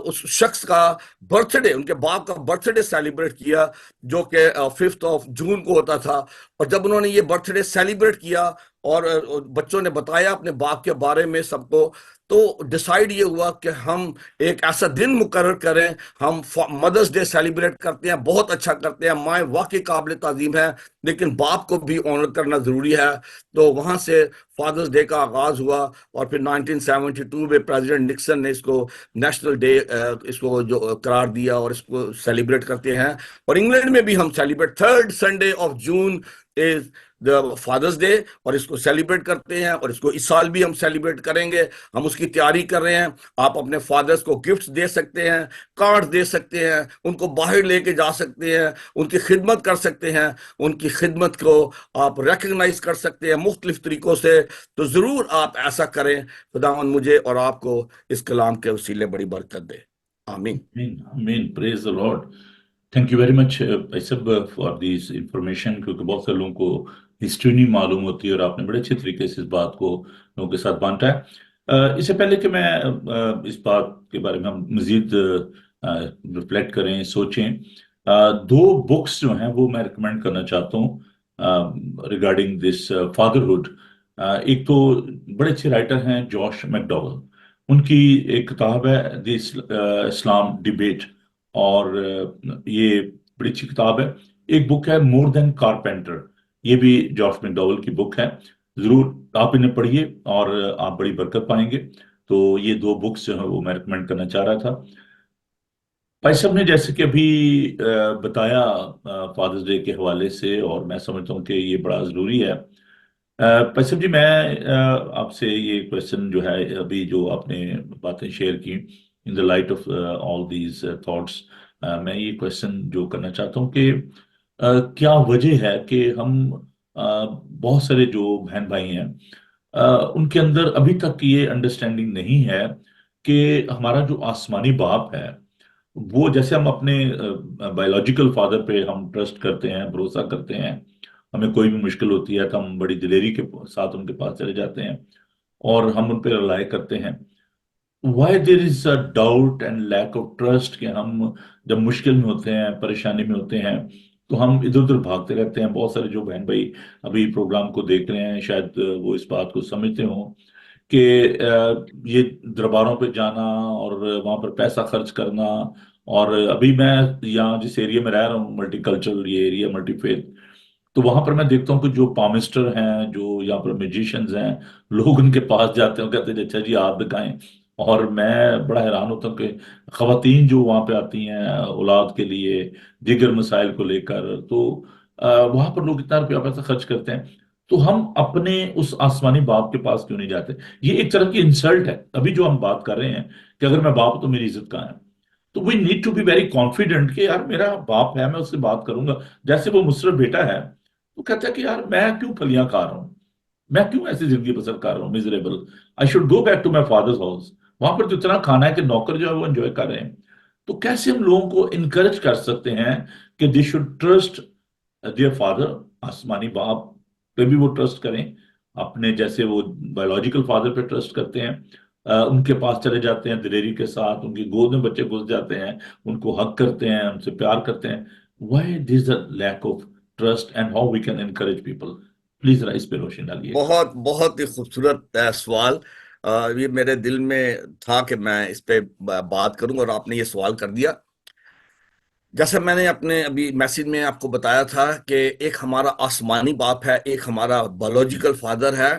اس شخص کا برتھ ڈے، ان کے باپ کا برتھ ڈے سیلیبریٹ کیا، جو کہ 5 جون کو ہوتا تھا۔ اور جب انہوں نے یہ برتھ ڈے سیلیبریٹ کیا اور بچوں نے بتایا اپنے باپ کے بارے میں سب کو، تو ڈیسائیڈ یہ ہوا کہ ہم ایک ایسا دن مقرر کریں۔ ہم مدرس ڈے سیلیبریٹ کرتے ہیں، بہت اچھا کرتے ہیں، مائیں واقعی قابل تعظیم ہے، لیکن باپ کو بھی آنر کرنا ضروری ہے۔ تو وہاں سے فادرز ڈے کا آغاز ہوا، اور پھر 1972 میں پریزیڈنٹ نکسن نے اس کو نیشنل ڈے اس کو جو قرار دیا اور اس کو سیلیبریٹ کرتے ہیں۔ اور انگلینڈ میں بھی ہم celebrate 3rd Sunday of June as the Father's Day, اور اس کو سیلیبریٹ کرتے ہیں، اور اس کو اس سال بھی ہم سیلیبریٹ کریں گے۔ ہم اس کی تیاری کر رہے ہیں۔ آپ اپنے فادرز کو گفٹس دے سکتے ہیں، کارڈ دے سکتے ہیں، ان کو باہر لے کے جا سکتے ہیں، ان کی خدمت کر سکتے ہیں، ان کی خدمت کو آپ ریکگنائز کر سکتے ہیں مختلف طریقوں سے۔ تو ضرور آپ ایسا کریں۔ خداوند مجھے اور آپ کو اس کلام کے وسیلے بڑی برکت دے، آمین۔ آمین، پریز the Lord. Thank you very much بھائی صاحب فار دیس انفارمیشن، کیونکہ بہت سے لوگوں کو ہسٹری نہیں معلوم ہوتی، اور آپ نے بڑے اچھے طریقے سے اس بات کو لوگوں کے ساتھ بانٹا ہے۔ اس سے پہلے کہ میں اس بات کے بارے میں ہم مزید ریفلیکٹ کریں، سوچیں، 2 بکس جو ہیں وہ میں ریکمینڈ کرنا چاہتا ہوں ریگارڈنگ دس فادرہڈ۔ ایک تو بڑے اچھے رائٹر ہیں جوش میکڈوگل، ان کی ایک کتاب ہے دی اسلام ڈیبیٹ، اور یہ بڑی اچھی کتاب ہے۔ ایک بک ہے مور دین کارپینٹر، یہ بھی جوش میکڈوگل کی بک ہے۔ ضرور آپ انہیں پڑھیے اور آپ بڑی برکت پائیں گے. تو یہ دو بکس جو ہیں وہ میں ریکمینڈ کرنا چاہ رہا تھا. بھائی صاحب نے جیسے کہ ابھی بتایا فادرز ڈے کے حوالے سے، اور میں سمجھتا ہوں کہ یہ بڑا ضروری ہے. بھائی صاحب جی، میں آپ سے یہ کوشچن جو ہے، ابھی جو آپ نے باتیں شیئر کی، in the light of all these thoughts, میں یہ کوشچن جو کرنا چاہتا ہوں کہ کیا وجہ ہے کہ ہم بہت سارے جو بہن بھائی ہیں، ان کے اندر ابھی تک یہ انڈرسٹینڈنگ نہیں ہے کہ ہمارا جو آسمانی باپ ہے، وہ جیسے ہم اپنے بایولوجیکل فادر پہ ہم ٹرسٹ کرتے ہیں، بھروسہ کرتے ہیں، ہمیں کوئی بھی مشکل ہوتی ہے تو ہم بڑی دلیری کے ساتھ ان کے پاس چلے جاتے ہیں اور ہم ان پہ رلائی کرتے ہیں. Why there is a doubt and lack of trust کہ ہم جب مشکل میں ہوتے ہیں، پریشانی میں ہوتے ہیں، تو ہم ادھر ادھر بھاگتے رہتے ہیں. بہت سارے جو بہن بھائی ابھی پروگرام کو دیکھ رہے ہیں، شاید وہ اس بات کو سمجھتے ہوں کہ یہ درباروں پہ جانا اور وہاں پر پیسہ خرچ کرنا. اور ابھی میں یہاں جس ایریا میں رہ رہا ہوں، ملٹی کلچرل یہ ایریا، ملٹی فیتھ، تو وہاں پر میں دیکھتا ہوں کہ جو پامسٹر ہیں، جو یہاں پر میوزیشنز ہیں، لوگ ان کے پاس جاتے ہیں، کہتے ہیں اچھا جی آپ دکھائیں. اور میں بڑا حیران ہوتا ہوں کہ خواتین جو وہاں پہ آتی ہیں اولاد کے لیے، دیگر مسائل کو لے کر، تو وہاں پر لوگ اتنا روپیہ پیسہ خرچ کرتے ہیں. تو ہم اپنے اس آسمانی باپ کے پاس کیوں نہیں جاتے؟ یہ ایک طرح کی انسلٹ ہے. ابھی جو ہم بات کر رہے ہیں کہ اگر میں باپ ہوں تو میری عزت کہاں ہے؟ تو we need to be very confident کہ یار میرا باپ ہے، میں اس سے بات کروں گا. جیسے وہ مصر بیٹا ہے، تو کہتا ہے کہ یار میں کیوں پھلیاں کھا رہا ہوں، میں کیوں ایسی زندگی بسر کر رہا ہوں miserable. I should go back to my father's house. وہاں پر تو اتنا کھانا ہے کہ نوکر جو ہے وہ انجوائے کر رہے ہیں. تو کیسے ہم لوگوں کو انکریج کر سکتے ہیں کہ they should trust their father, آسمانی باپ پہ بھی وہ ٹرسٹ کریں، اپنے جیسے وہ بایولوجیکل فادر پہ ٹرسٹ کرتے ہیں، ان کے پاس چلے جاتے ہیں دلیری کے ساتھ، ان کی گود میں بچے گھس جاتے ہیں، ان کو حق کرتے ہیں، ان سے پیار کرتے ہیں. Why this a lack of trust and how we can encourage people? Please ذرا اس پہ روشنی ڈالیے گا. بہت بہت ہی خوبصورت سوال. یہ میرے دل میں تھا کہ میں اس پہ بات کروں، اور آپ نے یہ سوال کر دیا. جیسے میں نے اپنے ابھی میسج میں آپ کو بتایا تھا کہ ایک ہمارا آسمانی باپ ہے، ایک ہمارا بایولوجیکل فادر ہے.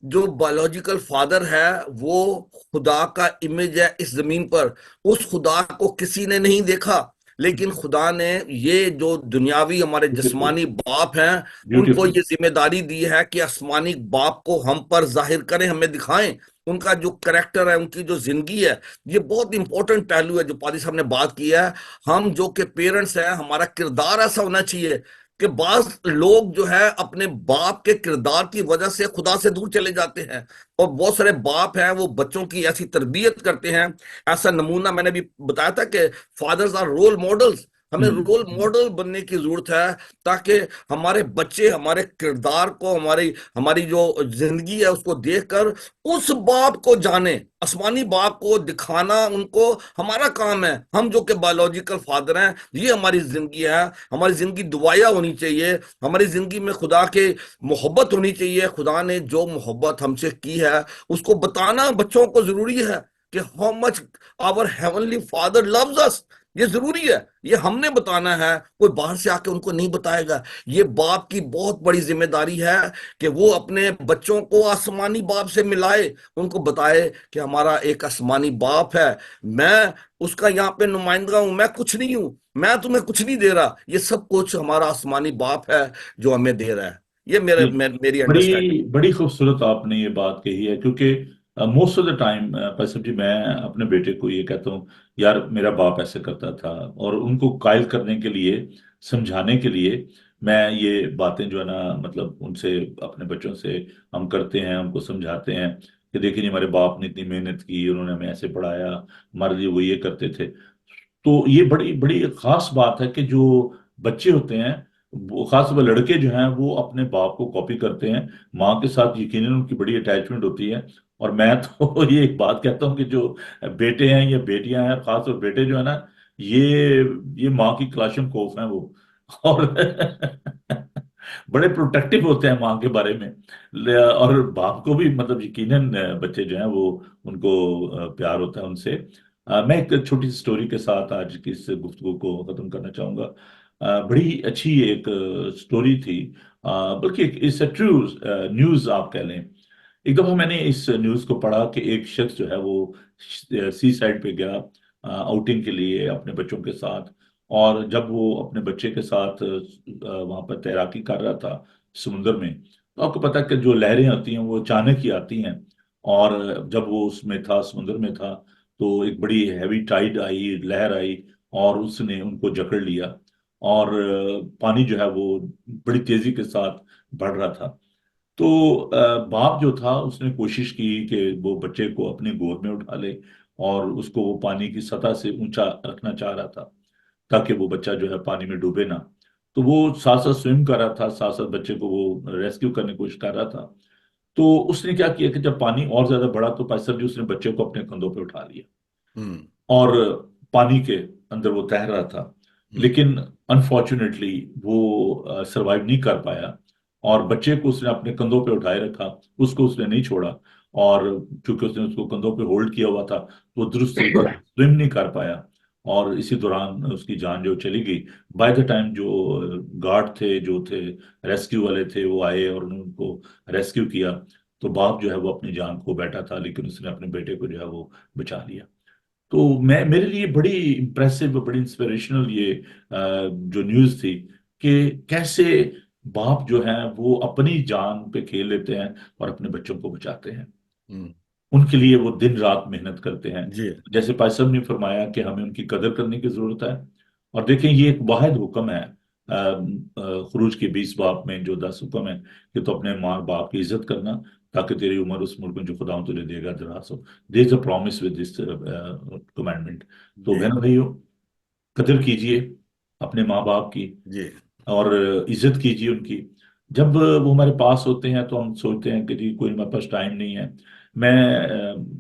جو بایولوجیکل فادر ہے وہ خدا کا امیج ہے اس زمین پر. اس خدا کو کسی نے نہیں دیکھا، لیکن خدا نے یہ جو دنیاوی ہمارے بیوٹیفل، جسمانی باپ ہیں، ان کو بیوٹیفل. یہ ذمہ داری دی ہے کہ آسمانی باپ کو ہم پر ظاہر کریں، ہمیں دکھائیں. ان کا جو کریکٹر ہے، ان کی جو زندگی ہے، یہ بہت امپورٹنٹ پہلو ہے جو پادری صاحب نے بات کی ہے. ہم جو کہ پیرنٹس ہیں، ہمارا کردار ایسا ہونا چاہیے کہ بعض لوگ جو ہے اپنے باپ کے کردار کی وجہ سے خدا سے دور چلے جاتے ہیں، اور بہت سارے باپ ہیں وہ بچوں کی ایسی تربیت کرتے ہیں. ایسا نمونہ میں نے بھی بتایا تھا کہ فادرز آر رول ماڈلز. ہمیں رول ماڈل بننے کی ضرورت ہے تاکہ ہمارے بچے ہمارے کردار کو، ہماری جو زندگی ہے اس کو دیکھ کر اس باپ کو جانے. آسمانی باپ کو دکھانا ان کو ہمارا کام ہے. ہم جو کہ بایولوجیکل فادر ہیں، یہ ہماری زندگی ہے. ہماری زندگی دعائیا ہونی چاہیے. ہماری زندگی میں خدا کے محبت ہونی چاہیے. خدا نے جو محبت ہم سے کی ہے اس کو بتانا بچوں کو ضروری ہے کہ how much our heavenly father loves us. یہ ضروری ہے، یہ ہم نے بتانا ہے، کوئی باہر سے آ کے ان کو نہیں بتائے گا. یہ باپ کی بہت بڑی ذمہ داری ہے کہ وہ اپنے بچوں کو آسمانی باپ سے ملائے، ان کو بتائے کہ ہمارا ایک آسمانی باپ ہے. میں اس کا یہاں پہ نمائندہ ہوں، میں کچھ نہیں ہوں، میں تمہیں کچھ نہیں دے رہا، یہ سب کچھ ہمارا آسمانی باپ ہے جو ہمیں دے رہا ہے. یہ یہ میری انڈرسٹینڈنگ. بڑی بڑی خوبصورت آپ نے یہ بات کہی ہے، کیونکہ موسٹ آف دا ٹائم پیسر جی میں اپنے بیٹے کو یہ کہتا ہوں، یار میرا باپ ایسے کرتا تھا، اور ان کو قائل کرنے کے لیے، سمجھانے کے لیے میں یہ باتیں جو ہے نا، مطلب ان سے، اپنے بچوں سے ہم کرتے ہیں، ان کو سمجھاتے ہیں کہ دیکھیں جی ہمارے باپ نے اتنی محنت کی، انہوں نے ہمیں ایسے پڑھایا، ہمارے لیے وہ یہ کرتے تھے. تو یہ بڑی بڑی خاص بات ہے کہ جو بچے ہوتے ہیں، خاص طور پر لڑکے جو ہیں، وہ اپنے باپ کو کاپی کرتے ہیں. ماں کے ساتھ یقیناً ان کی بڑی اٹیچمنٹ ہوتی ہے. اور میں تو یہ ایک بات کہتا ہوں کہ جو بیٹے ہیں یا بیٹیاں ہیں، خاص طور بیٹے جو ہے نا، یہ ماں کی کلاشن کوف ہیں وہ. اور بڑے پروٹیکٹیو ہوتے ہیں ماں کے بارے میں. اور باپ کو بھی مطلب یقیناً بچے جو ہیں وہ، ان کو پیار ہوتا ہے ان سے. میں ایک چھوٹی سی سٹوری کے ساتھ آج کی اس گفتگو کو ختم کرنا چاہوں گا. بڑی اچھی ایک سٹوری تھی، بلکہ اس ٹرو نیوز آپ کہہ لیں۔ ایک دفعہ میں نے اس نیوز کو پڑھا کہ ایک شخص جو ہے وہ سی سائڈ پہ گیا آؤٹنگ کے لیے اپنے بچوں کے ساتھ، اور جب وہ اپنے بچے کے ساتھ وہاں پر تیراکی کر رہا تھا سمندر میں، تو آپ کو پتا ہے کہ جو لہریں آتی ہیں وہ اچانک ہی آتی ہیں، اور جب وہ اس میں تھا، سمندر میں تھا، تو ایک بڑی ہیوی ٹائیڈ آئی، لہر آئی، اور اس نے ان کو جکڑ لیا، اور پانی جو ہے وہ بڑی تیزی کے ساتھ بڑھ رہا تھا۔ تو باپ جو تھا اس نے کوشش کی کہ وہ بچے کو اپنی گود میں اٹھا لے، اور اس کو وہ پانی کی سطح سے اونچا رکھنا چاہ رہا تھا تاکہ وہ بچہ جو ہے پانی میں ڈوبے نہ۔ تو وہ ساتھ ساتھ سوئم کر رہا تھا، ساتھ ساتھ بچے کو وہ ریسکیو کرنے کی کوشش کر رہا تھا۔ تو اس نے کیا کیا کہ جب پانی اور زیادہ بڑھا تو پائے صاحب جی اس نے بچے کو اپنے کندھوں پہ اٹھا لیا، ہوں اور پانی کے اندر وہ تیر رہا تھا، ہوں لیکن انفارچونیٹلی وہ سروائیو نہیں کر پایا، اور بچے کو اس نے اپنے کندھوں پہ اٹھائے رکھا، اس کو اس نے نہیں چھوڑا، اور چونکہ اس نے اس کو کندھوں پہ ہولڈ کیا ہوا تھا تو وہ درست طریقے سے سوئم نہیں کر پایا، اور اسی دوران اس کی جان جو چلی گئی۔ بائی دا ٹائم جو گارڈ تھے، جو تھے ریسکیو والے تھے، وہ آئے اور انہوں نے ان کو ریسکیو کیا، تو باپ جو ہے وہ اپنی جان کھو بیٹھا تھا، لیکن اس نے اپنے بیٹے کو جو ہے وہ بچا لیا۔ تو میرے لیے بڑی امپریسو، بڑی انسپریشنل یہ جو نیوز تھی کہ کیسے باپ جو ہیں وہ اپنی جان پہ کھیل لیتے ہیں اور اپنے بچوں کو بچاتے ہیں، ہوں ان کے لیے وہ دن رات محنت کرتے ہیں۔ جی جیسے پائی صاحب نے فرمایا کہ ہمیں ان کی قدر کرنے کی ضرورت ہے، اور دیکھیں یہ ایک واحد حکم ہے خروج کے 20 باب میں جو 10 حکم ہے کہ تو اپنے ماں باپ کی عزت کرنا تاکہ تیری عمر اس ملک میں جو خداوند تجھے دے گا دراز ہو۔ There is a promise with this commandment. تو جی بہنوں بھائیو، قدر کیجئے اپنے ماں باپ کی، جی اور عزت کیجیے ان کی۔ جب وہ ہمارے پاس ہوتے ہیں تو ہم سوچتے ہیں کہ جی کوئی ہمارے پاس ٹائم نہیں ہے۔ میں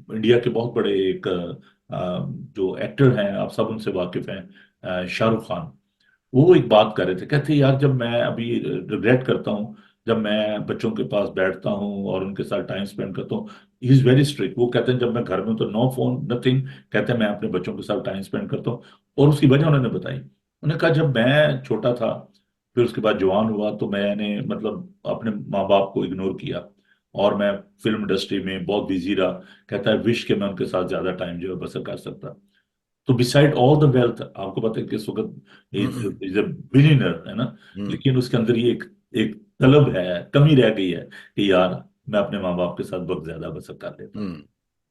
انڈیا کے بہت بڑے ایک جو ایکٹر ہیں، آپ سب ان سے واقف ہیں، شاہ رخ خان، وہ ایک بات کر رہے تھے، کہتے یار جب میں ابھی ریگریٹ کرتا ہوں جب میں بچوں کے پاس بیٹھتا ہوں اور ان کے ساتھ ٹائم سپینڈ کرتا ہوں۔ ہی از ویری اسٹرکٹ، وہ کہتے ہیں جب میں گھر میں ہوں تو نو فون نتھنگ، کہتے ہیں میں اپنے بچوں کے ساتھ ٹائم سپینڈ کرتا ہوں۔ اور اس کی وجہ انہوں نے بتائی، انہوں نے کہا جب میں چھوٹا تھا، پھر اس کے بعد جوان ہوا، تو میں نے مطلب اپنے ماں باپ کو اگنور کیا، اور میں فلم انڈسٹری میں بہت بزی رہا، کہتا ہے وش کہ میں ان کے ساتھ زیادہ ٹائم جو ہے بسر کر سکتا۔ تو بسائڈ آل دا ویلتھ، آپ کو پتہ ہے کہ اس وقت ہوں از اے بلینئر ہے نا، ہوں لیکن اس کے اندر یہ ایک طلب ہے، کمی رہ گئی ہے کہ یار میں اپنے ماں باپ کے ساتھ وقت زیادہ بسر کر لیتا۔ ہوں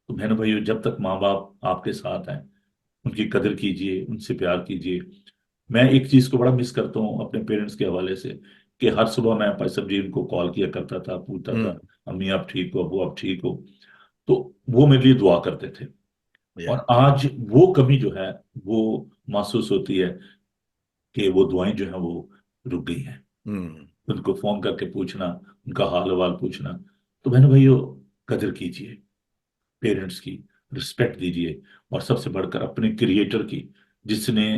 تو بہنوں بھائیو، جب تک ماں باپ آپ کے ساتھ ہیں ان کی قدر کیجئے، ان سے پیار کیجئے۔ میں ایک چیز کو بڑا مس کرتا ہوں اپنے پیرنٹس کے حوالے سے، کہ ہر صبح میں پائی صاحب جی ان کو کال کیا کرتا تھا، پوچھتا تھا ہوں امی آپ ٹھیک ہو، ابو آپ ٹھیک ہو، تو وہ میرے لیے دعا کرتے تھے۔ یا اور آج وہ کمی جو ہے وہ محسوس ہوتی ہے کہ وہ دعائیں جو ہیں وہ رک گئی ہیں، ہوں ان کو فون کر کے پوچھنا، ان کا حال حوال پوچھنا۔ تو بہنوں بھائیو، قدر کیجئے پیرنٹس کی، رسپیکٹ دیجئے، اور سب سے بڑھ کر اپنے کریٹر کی، جس نے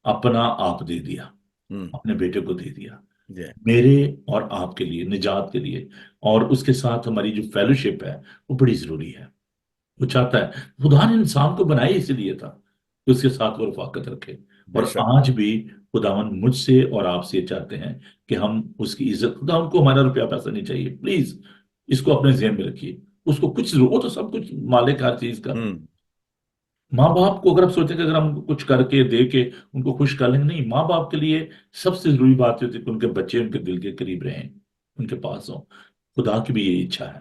اپنا آپ دے دیا، ہوں اپنے بیٹے کو دے دیا جی میرے اور آپ کے لیے، نجات کے لیے، اور اس کے ساتھ ہماری جو فیلوشپ ہے وہ بڑی ضروری ہے۔ وہ چاہتا ہے، خدا نے انسان کو بنایا اسی لیے تھا کہ اس کے ساتھ وہ رفاقت رکھے، بے اور شک آج بھی خداوند مجھ سے اور آپ سے یہ چاہتے ہیں کہ ہم اس کی عزت، خداوند کو ہمارا روپیہ پیسہ نہیں چاہیے، پلیز اس کو اپنے ذہن میں رکھیے۔ اس کو کچھ وہ تو سب کچھ مالک ہر چیز کا۔ ہوں ماں باپ کو اگر آپ سوچیں کہ اگر ہم کچھ کر کے دے کے ان کو خوش کر لیں گے، نہیں، ماں باپ کے لیے سب سے ضروری بات یہ ہوتی ہے کہ ان کے بچے ان کے دل کے قریب رہیں، ان کے پاس ہوں۔ خدا کی بھی یہی اچھا ہے،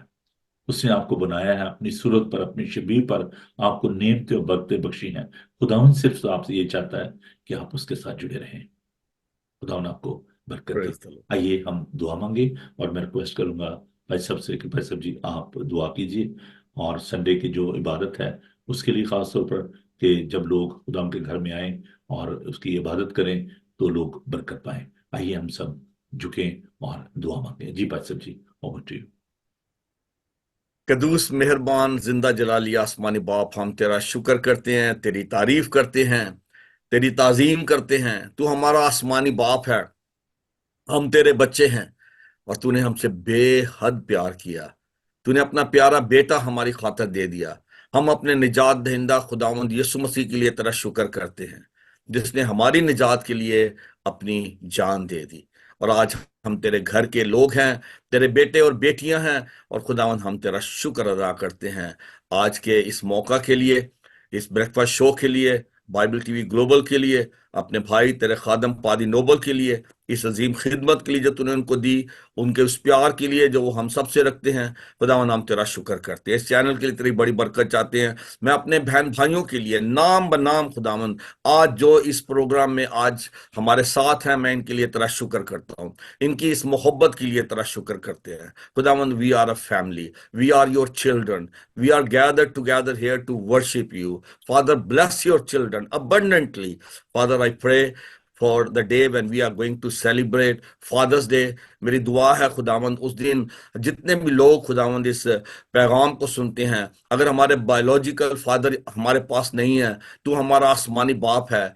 اس نے آپ کو بنایا ہے اپنی صورت پر، اپنی شبیہ پر، آپ کو نعمتیں اور برکتیں بخشی ہیں۔ خداوند صرف آپ سے یہ چاہتا ہے کہ آپ اس کے ساتھ جڑے رہیں۔ خداوند آپ کو برکت دے۔ پریز دی لارڈ۔ آئیے ہم دعا مانگے، اور میں ریکویسٹ کروں گا بھائی صاحب سے کہ بھائی صاحب جی آپ دعا کیجیے، اور سنڈے کی جو عبادت ہے اس کے لیے خاص طور پر، کہ جب لوگ خدا کے گھر میں آئیں اور اس کی عبادت کریں تو لوگ برکت پائیں۔ آئیے ہم سب جھکیں اور دعا مانگیں۔ جی بھائی صاحب جی، اوور ٹو یو۔ قدوس مہربان زندہ جلالی آسمانی باپ، ہم تیرا شکر کرتے ہیں، تیری تعریف کرتے ہیں، تیری تعظیم کرتے ہیں۔ تو ہمارا آسمانی باپ ہے، ہم تیرے بچے ہیں، اور تو نے ہم سے بے حد پیار کیا۔ تو نے اپنا پیارا بیٹا ہماری خاطر دے دیا۔ ہم اپنے نجات دہندہ خداوند یسوع مسیح کے لیے تیرا شکر کرتے ہیں۔ جس نے ہماری نجات کے لیے اپنی جان دے دی۔ اور آج ہم تیرے گھر کے لوگ ہیں، تیرے بیٹے اور بیٹیاں ہیں، اور خداوند ہم تیرا شکر ادا کرتے ہیں آج کے اس موقع کے لیے، اس بریک فاسٹ شو کے لیے، بائبل ٹی وی گلوبل کے لیے، اپنے بھائی تیرے خادم پادی نوبل کے لیے، اس عظیم خدمت کے لیے جو تو نے ان کو دی، ان کے اس پیار کے لیے جو وہ ہم سب سے رکھتے ہیں۔ خداوند ہم تیرا شکر کرتے ہیں، اس چینل کے لیے تیری بڑی برکت چاہتے ہیں۔ میں اپنے بہن بھائیوں کے لیے نام بنام خداوند آج جو اس پروگرام میں آج ہمارے ساتھ ہیں، میں ان کے لیے تیرا شکر کرتا ہوں، ان کی اس محبت کے لیے تیرا شکر کرتے ہیں۔ خداوند we are a family, we are your children, we are gathered together here to worship you. Father, bless your children abundantly. Father, I pray for the day when we are going to celebrate Father's Day. میری دعا ہے خداوند اس دن جتنے بھی لوگ خداوند اس پیغام کو سنتے ہیں، اگر ہمارے بایولوجیکل فادر ہمارے پاس نہیں ہے، تو ہمارا آسمانی باپ ہے،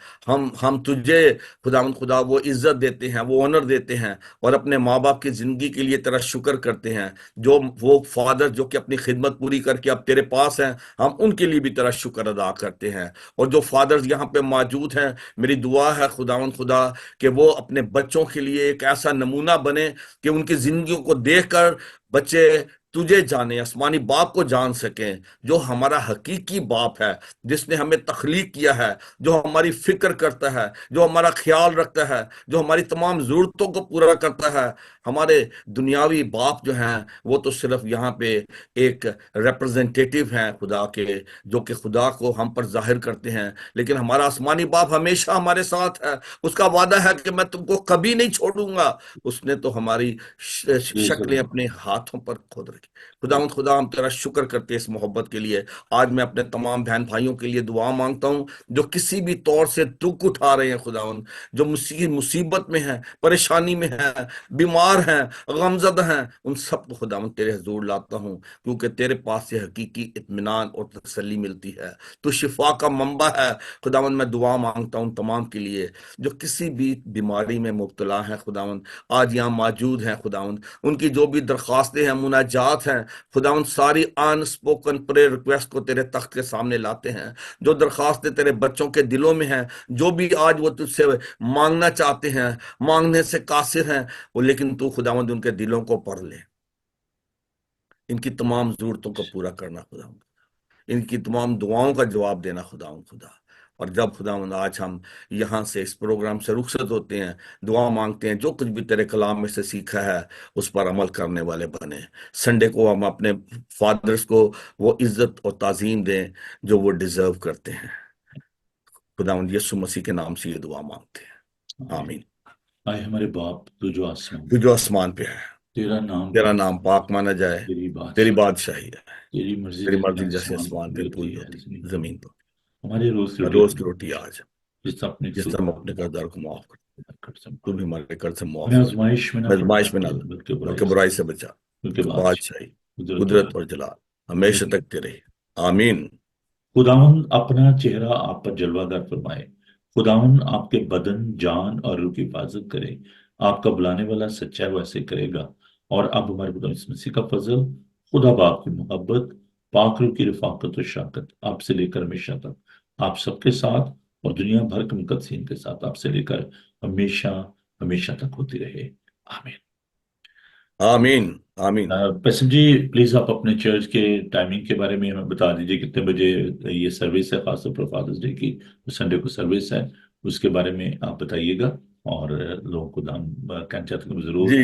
ہم تجھے خداوند خدا وہ عزت دیتے ہیں، وہ آنر دیتے ہیں، اور اپنے ماں باپ کی زندگی کے لیے تیرا شکر کرتے ہیں، جو وہ فادر جو کہ اپنی خدمت پوری کر کے اب تیرے پاس ہیں، ہم ان کے لیے بھی تیرا شکر ادا کرتے ہیں۔ اور جو فادرز یہاں پہ موجود ہیں، میری دعا ہے خداوند خدا کہ وہ اپنے بچوں کے لیے ایک ایسا نمونہ بنے کہ ان کی زندگیوں کو دیکھ کر بچے تجھے جانیں، آسمانی باپ کو جان سکیں، جو ہمارا حقیقی باپ ہے، جس نے ہمیں تخلیق کیا ہے، جو ہماری فکر کرتا ہے، جو ہمارا خیال رکھتا ہے، جو ہماری تمام ضرورتوں کو پورا کرتا ہے۔ ہمارے دنیاوی باپ جو ہیں وہ تو صرف یہاں پہ ایک ریپرزنٹیٹیو ہیں خدا کے، جو کہ خدا کو ہم پر ظاہر کرتے ہیں، لیکن ہمارا آسمانی باپ ہمیشہ ہمارے ساتھ ہے۔ اس کا وعدہ ہے کہ میں تم کو کبھی نہیں چھوڑوں گا۔ اس نے تو ہماری شکلیں اپنے ہاتھوں پر کھود رکھی۔ خداوند خدا ہم تیرا شکر کرتے ہیں اس محبت کے لیے۔ آج میں اپنے تمام بہن بھائیوں کے لیے دعا مانگتا ہوں جو کسی بھی طور سے دکھ اٹھا رہے ہیں خداوند، جو مصیبت میں ہیں، پریشانی میں ہیں، بیمار ہیں، غمزدہ ہیں، ان سب کو خداوند تیرے حضور لاتا ہوں، کیونکہ تیرے پاس سے حقیقی اطمینان اور تسلی ملتی ہے، تو شفا کا منبع ہے۔ خداوند میں دعا مانگتا ہوں تمام کے لیے جو کسی بھی بیماری میں مبتلا ہیں خداوند، آج یہاں موجود ہیں خداوند، ان کی جو بھی درخواستیں ہیں، مناجات ہیں خداوند، ساری ان سپوکن پریئر ریکویسٹ کو تیرے تخت کے سامنے لاتے ہیں۔ جو درخواستیں تیرے بچوں کے دلوں میں ہیں، جو بھی آج وہ تجھ سے مانگنا چاہتے ہیں، مانگنے سے قاصر ہیں وہ، لیکن تو خداوند ان کے دلوں کو پڑھ لے، ان کی تمام ضرورتوں کو پورا کرنا خداوند، ان کی تمام دعاؤں کا جواب دینا خداوند خدا۔ اور جب خداوند آج ہم یہاں سے اس پروگرام سے رخصت ہوتے ہیں، دعا مانگتے ہیں جو کچھ بھی تیرے کلام میں سے سیکھا ہے اس پر عمل کرنے والے بنے۔ سنڈے کو ہم اپنے فادرز کو وہ عزت اور تعظیم دیں جو وہ ڈیزرو کرتے ہیں۔ خداوند یسوع مسیح کے نام سے یہ دعا مانگتے ہیں، آمین۔ آئے ہمارے باپ تو جو آسمان تو جو آسمان پہ ہے، تیرا نام تیرا نام پاک مانا جائے، تیری تیری بادشاہ بادشاہی ہے، تیری مرضی تیری جیسے مرضی جیسے آسمان آسمان پہ پوری ہوتی ہے ہوتی زمین پر۔ زمین پر۔ ہمارے روز کی روز کی روٹی روٹی آج، جس اپنے جس طرح ہم اپنے قرضدار کو معاف کرتے، تو بھی ہمارے قرض سے معاف ہمیں کر، آزمائش میں نہ آزمائش میں نہ لا، بلکہ بلکہ برائی سے بچا، کیونکہ کہ بادشاہی، قدرت قدرت اور جلال ہمیشہ تک تیرے، آمین۔ خداوند اپنا چہرہ آپ پر جلوہ گر فرمائے، خداوند آپ کے بدن، جان اور روح کی حفاظت کرے، آپ کا بلانے والا سچا ویسے کرے گا۔ اور اب ہمارے خدا یسوع مسیح کا فضل، خدا باپ کی محبت، پاک روح کی رفاقت و شراکت آپ سے لے کر ہمیشہ تک آپ سب کے ساتھ اور دنیا بھر کے مقدسین کے ساتھ آپ سے لے کر ہمیشہ ہمیشہ تک ہوتی رہے، آمین۔ آمین آمین۔ پیسم جی پلیز آپ اپنے چرچ کے ٹائمنگ کے بارے میں ہمیں بتا دیجئے کتنے بجے یہ سروس ہے، خاص طور پر فادرز ڈے کی سنڈے کو سروس ہے، اس کے بارے میں آپ بتائیے گا، اور لوگوں کو دام کہنا چاہتے ہیں ضرور۔ جی،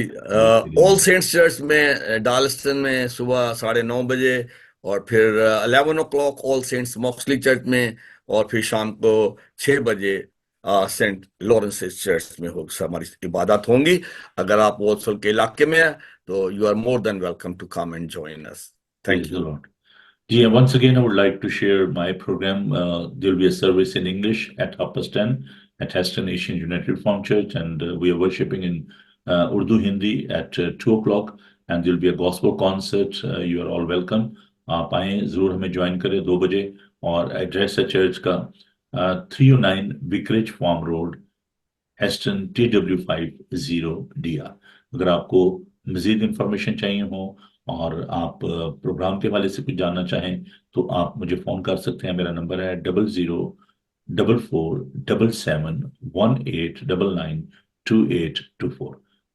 آل سینٹس چرچ میں ڈالسٹن میں صبح 9:30 بجے، اور پھر 11 o'clock آل سینٹس موکسلی چرچ میں، اور پھر شام کو 6 بجے سینٹ لارنس چرچ میں ہماری عبادت ہوں گی۔ اگر آپ وولسل کے علاقے میں ہیں تو you are more than welcome to come and join us. Thank you. Yeah, once again, I would like to share my program. There will be a service in English at 10:30 at Heston Asian United Reformed Church, and we are worshiping in Urdu Hindi at 2 o'clock, and there will be a gospel concert. You are all welcome. آپ آئیں ضرور، ہمیں جوائن کریں 2 بجے، اور ایڈریس ہے چرچ کا 309 وکرج فارم روڈ، ہیسٹن TW50DR۔ اگر آپ کو مزید انفارمیشن چاہیے ہو اور آپ پروگرام کے حوالے سے کچھ جاننا چاہیں تو آپ مجھے فون کر سکتے ہیں۔ میرا نمبر ہے 447718992824.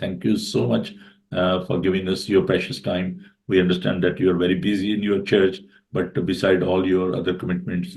thank you so much for giving us your precious time. We understand that you are very busy in your church, but beside all your other commitments,